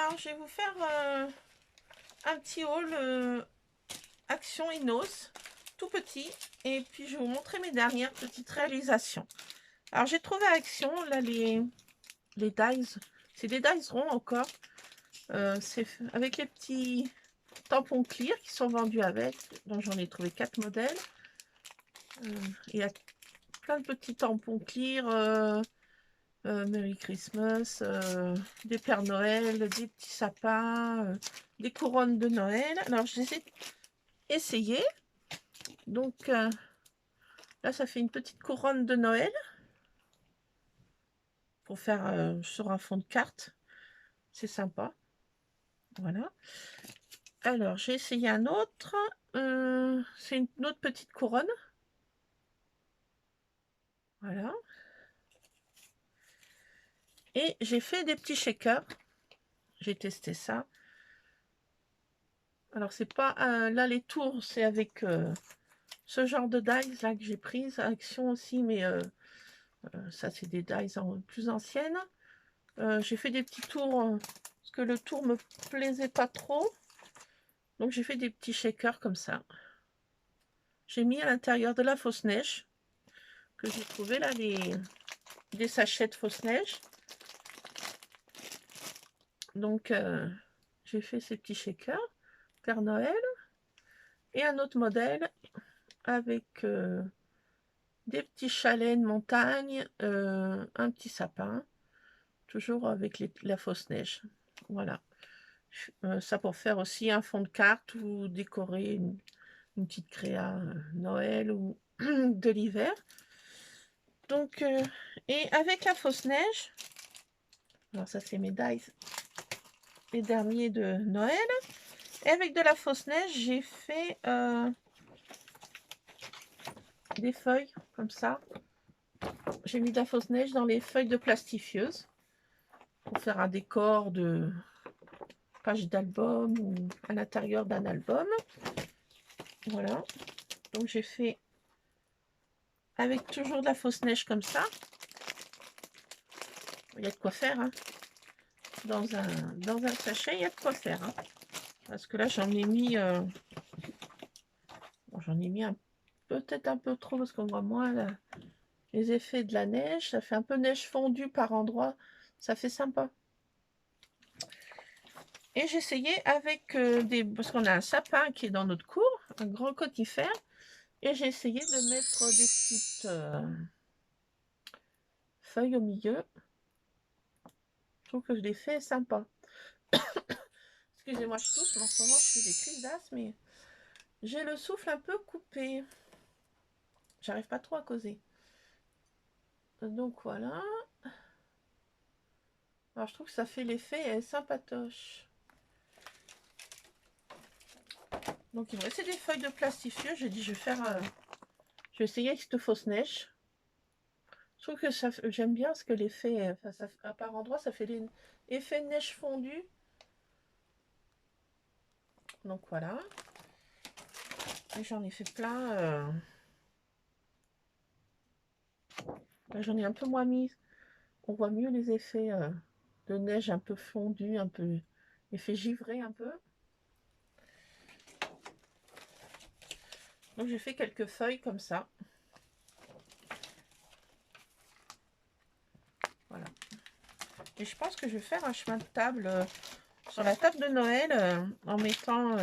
Alors, je vais vous faire un petit haul Action Inos, tout petit. Et puis, je vais vous montrer mes dernières petites réalisations. Alors, j'ai trouvé à Action, là, les dies. C'est des dies ronds encore. C'est avec les petits tampons clear qui sont vendus avec. Donc, j'en ai trouvé 4 modèles. Il y a plein de petits tampons clear. Merry Christmas, des Pères Noël, des petits sapins, des couronnes de Noël. Alors, je les ai essayées. Donc, là, ça fait une petite couronne de Noël pour faire sur un fond de carte. C'est sympa. Voilà. Alors, j'ai essayé un autre. C'est une autre petite couronne. Voilà. Et j'ai fait des petits shakers. J'ai testé ça. Alors, c'est pas... là, les tours, c'est avec ce genre de dies là que j'ai prise. Action aussi, mais ça, c'est des dies plus anciennes. J'ai fait des petits tours parce que le tour me plaisait pas trop. Donc, j'ai fait des petits shakers comme ça. J'ai mis à l'intérieur de la fausse neige que j'ai trouvé là, des sachets de fausse neige. Donc, j'ai fait ces petits shakers, Père Noël, et un autre modèle avec des petits chalets de montagne, un petit sapin, toujours avec la fausse neige. Voilà. Ça pour faire aussi un fond de carte ou décorer une petite créa Noël ou de l'hiver. Donc, et avec la fausse neige, alors ça c'est mes dies, les derniers de Noël. Et avec de la fausse neige, j'ai fait des feuilles comme ça. J'ai mis de la fausse neige dans les feuilles de plastifieuse pour faire un décor de page d'album ou à l'intérieur d'un album. Voilà. Donc j'ai fait avec toujours de la fausse neige comme ça. Il y a de quoi faire. Hein. Dans un sachet, il y a de quoi faire. Hein. Parce que là, j'en ai mis... bon, j'en ai mis peut-être un peu trop parce qu'on voit moins là, les effets de la neige. Ça fait un peu neige fondue par endroits. Ça fait sympa. Et j'ai essayé avec parce qu'on a un sapin qui est dans notre cour, un grand cotifère. Et j'ai essayé de mettre des petites feuilles au milieu. Je trouve que je l'ai fait sympa. Excusez-moi, je tousse, mais en ce moment, je fais des crises d'asthme, mais j'ai le souffle un peu coupé. J'arrive pas trop à causer. Donc voilà. Alors je trouve que ça fait l'effet sympatoche. Donc il me restait des feuilles de plastifieux. J'ai dit je vais faire... je vais essayer avec cette fausse neige. Je trouve que j'aime bien parce que l'effet... à par endroit, ça fait l'effet neige fondue. Donc voilà. Et j'en ai fait plein. Là, j'en ai un peu moins mis. On voit mieux les effets de neige un peu fondue, un peu effet givré un peu. Donc j'ai fait quelques feuilles comme ça. Voilà. Et je pense que je vais faire un chemin de table sur la table de Noël en mettant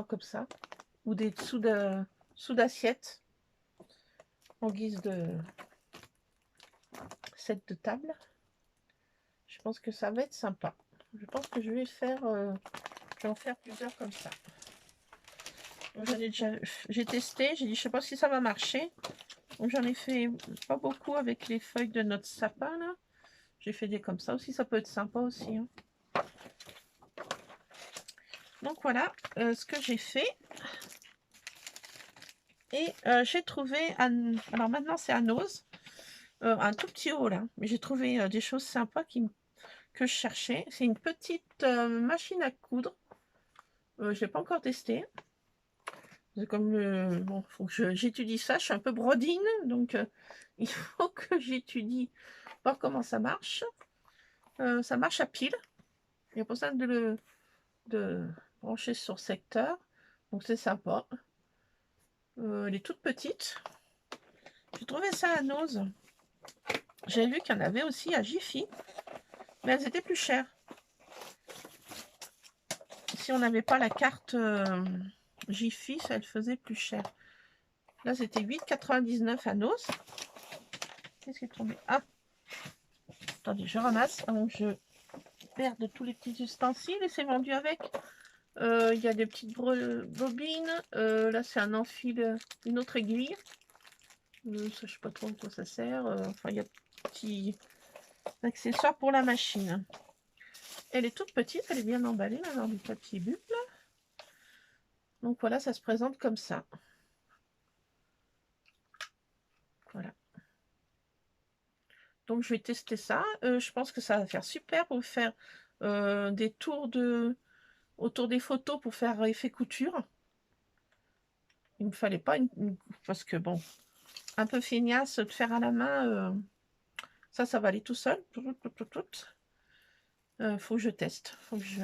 comme ça. Ou des sous d'assiette en guise de set de table. Je pense que ça va être sympa. Je pense que je vais en faire plusieurs comme ça. J'ai testé, j'ai dit je sais pas si ça va marcher. Donc j'en ai fait pas beaucoup avec les feuilles de notre sapin là. J'ai fait des comme ça aussi, ça peut être sympa aussi. Hein. Donc voilà ce que j'ai fait. Et j'ai trouvé, alors maintenant c'est un ose, un tout petit haut là, mais j'ai trouvé des choses sympas que je cherchais. C'est une petite machine à coudre. Je l'ai pas encore testé. C'est comme, bon, faut que j'étudie ça. Je suis un peu brodine, donc il faut que j'étudie voir comment ça marche. Ça marche à pile. Il n'y a pas besoin de brancher sur secteur. Donc c'est sympa. Elle est toute petite. J'ai trouvé ça à Nose. J'ai vu qu'il y en avait aussi à Jiffy. Mais elles étaient plus chères. Si on n'avait pas la carte Jiffy, ça elle faisait plus cher. Là, c'était 8,99 à Nose. Qu'est-ce qui est tombé? Ah! Attendez, je ramasse avant que je perde tous les petits ustensiles. Et c'est vendu avec. Il y a des petites bobines. Là, c'est un enfil, une autre aiguille. Ça, je ne sais pas trop à quoi ça sert. Enfin, il y a petits accessoires pour la machine. Elle est toute petite, elle est bien emballée là, dans du papier bulle. Donc voilà, ça se présente comme ça. Voilà. Donc je vais tester ça. Je pense que ça va faire super pour faire des tours autour des photos pour faire effet couture. Il ne me fallait pas parce que bon, un peu feignasse de faire à la main. Ça va aller tout seul. Faut que je teste. Faut que je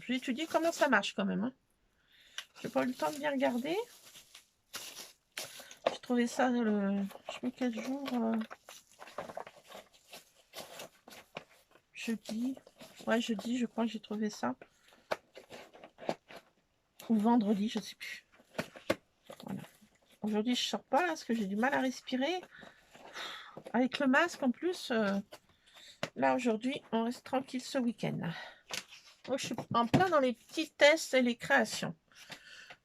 vais étudier comment ça marche quand même. Hein. J'ai pas eu le temps de bien regarder. J'ai trouvé ça je sais pas quel jour. Jeudi. Ouais, jeudi, je crois que j'ai trouvé ça. Ou vendredi, je sais plus. Voilà. Aujourd'hui, je sors pas parce que j'ai du mal à respirer. Avec le masque en plus. Là, aujourd'hui, on reste tranquille ce week-end. Moi, je suis en plein dans les petits tests et les créations.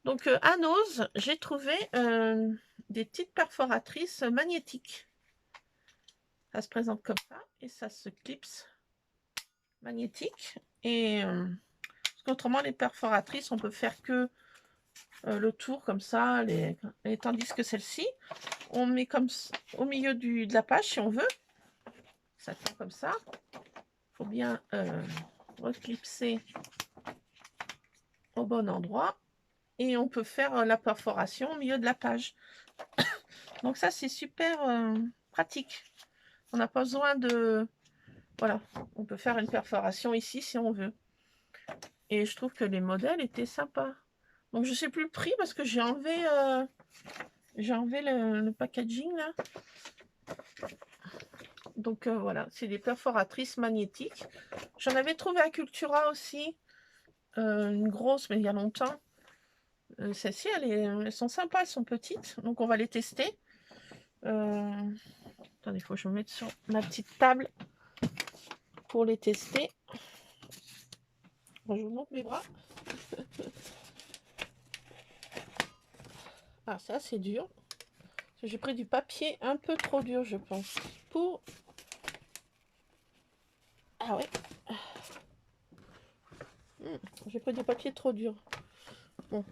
Donc, à Nose, j'ai trouvé des petites perforatrices magnétiques. Ça se présente comme ça et ça se clipse magnétique. Et parce qu'autrement, les perforatrices, on peut faire que le tour comme ça. Et tandis que celle-ci, on met comme au milieu de la page si on veut. Ça tient comme ça. Il faut bien reclipser au bon endroit. Et on peut faire la perforation au milieu de la page. Donc ça, c'est super pratique. On n'a pas besoin de... Voilà, on peut faire une perforation ici si on veut. Et je trouve que les modèles étaient sympas. Donc je ne sais plus le prix parce que j'ai enlevé le packaging là. Donc voilà, c'est des perforatrices magnétiques. J'en avais trouvé à Cultura aussi. Une grosse, mais il y a longtemps. Celles-ci, elles sont sympas, elles sont petites. Donc on va les tester. Attendez, il faut que je me mette sur ma petite table pour les tester. Bon, je vous montre mes bras. Ah, c'est assez dur. J'ai pris du papier un peu trop dur, je pense. Pour... Ah ouais. J'ai pris du papier trop dur. Bon,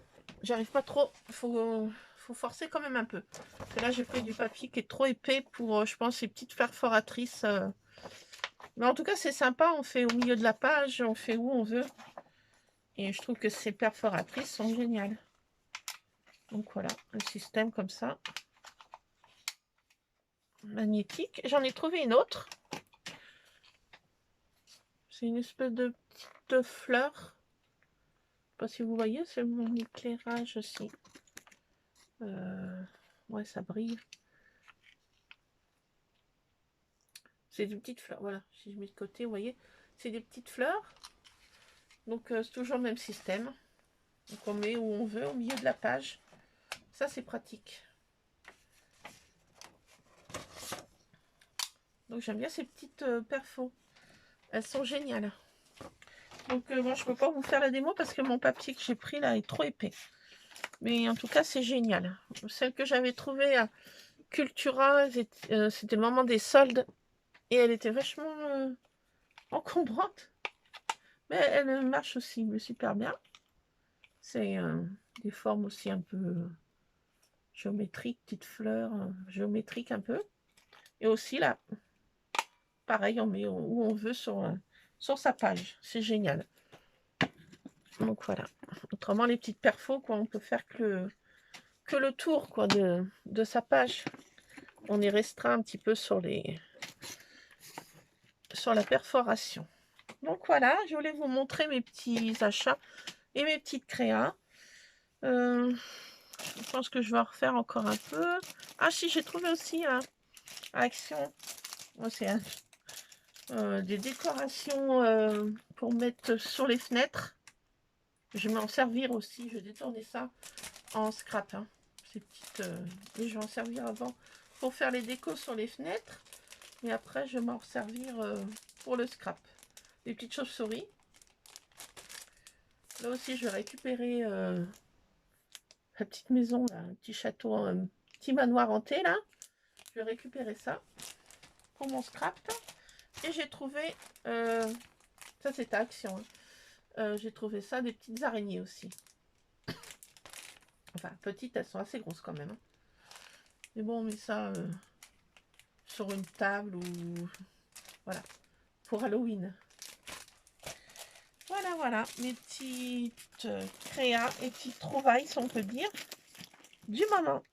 j'arrive pas trop. Faut forcer quand même un peu. Et là, j'ai pris du papier qui est trop épais pour, je pense, ces petites perforatrices. Mais en tout cas, c'est sympa. On fait au milieu de la page, on fait où on veut. Et je trouve que ces perforatrices sont géniales. Donc voilà, un système comme ça. Magnétique. J'en ai trouvé une autre. C'est une espèce de petite fleur. Je sais pas si vous voyez, c'est mon éclairage aussi. Ouais, ça brille. C'est des petites fleurs, voilà. Si je mets de côté, vous voyez, c'est des petites fleurs. Donc, c'est toujours le même système. Donc, on met où on veut, au milieu de la page. Ça, c'est pratique. Donc, j'aime bien ces petites perfos. Elles sont géniales. Donc, moi, je peux pas vous faire la démo parce que mon papier que j'ai pris, là, est trop épais. Mais en tout cas, c'est génial. Celle que j'avais trouvée à Cultura, c'était le moment des soldes. Et elle était vachement encombrante. Mais elle marche aussi super bien. C'est des formes aussi un peu géométriques, petites fleurs géométriques un peu. Et aussi là, pareil, on met où on veut sur sa page. C'est génial. Donc voilà. Autrement, les petites perfos, quoi, on peut faire que le tour quoi, de sa page. On est restreint un petit peu sur la perforation. Donc voilà, je voulais vous montrer mes petits achats et mes petites créas. Je pense que je vais en refaire encore un peu. Ah si, j'ai trouvé aussi à Action. Oh, c'est des décorations pour mettre sur les fenêtres. Je vais m'en servir aussi. Je vais détourner ça en scrap. Hein. Ces petites, et je vais en servir avant pour faire les décos sur les fenêtres. Et après, je vais m'en servir pour le scrap. Des petites chauves-souris. Là aussi, je vais récupérer la petite maison, là, un petit château, un petit manoir hanté, là. Je vais récupérer ça pour mon scrap. Et j'ai trouvé, ça c'était Action, hein. J'ai trouvé ça, des petites araignées aussi. Enfin, petites, elles sont assez grosses quand même. Hein. Mais bon, on met ça sur une table ou... Voilà, pour Halloween. Voilà, voilà, mes petites créas et petites trouvailles, si on peut dire, du moment.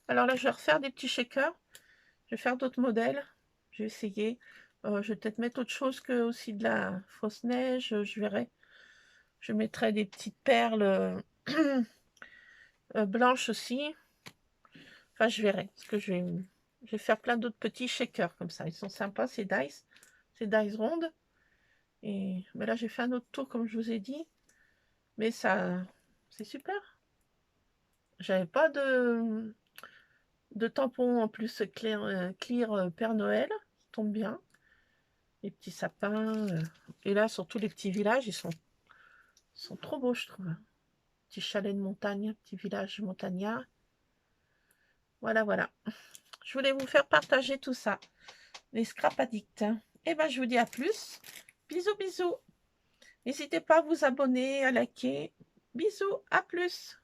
Alors là, je vais refaire des petits shakers. Je vais faire d'autres modèles. Je vais essayer. Je vais peut-être mettre autre chose que aussi de la fausse neige. Je verrai. Je mettrai des petites perles blanches aussi. Enfin, je verrai. Parce que je vais faire plein d'autres petits shakers comme ça. Ils sont sympas, ces dice. Ces dice rondes. Mais là, j'ai fait un autre tour, comme je vous ai dit. Mais ça, c'est super. J'avais pas de tampons en plus clear Père Noël. Ça tombe bien. Les petits sapins. Et là, surtout les petits villages, ils sont trop beaux, je trouve. Petit chalet de montagne, petit village montagnard. Voilà, voilà. Je voulais vous faire partager tout ça. Les scrap addicts. Et ben, je vous dis à plus. Bisous, bisous. N'hésitez pas à vous abonner, à liker. Bisous, à plus.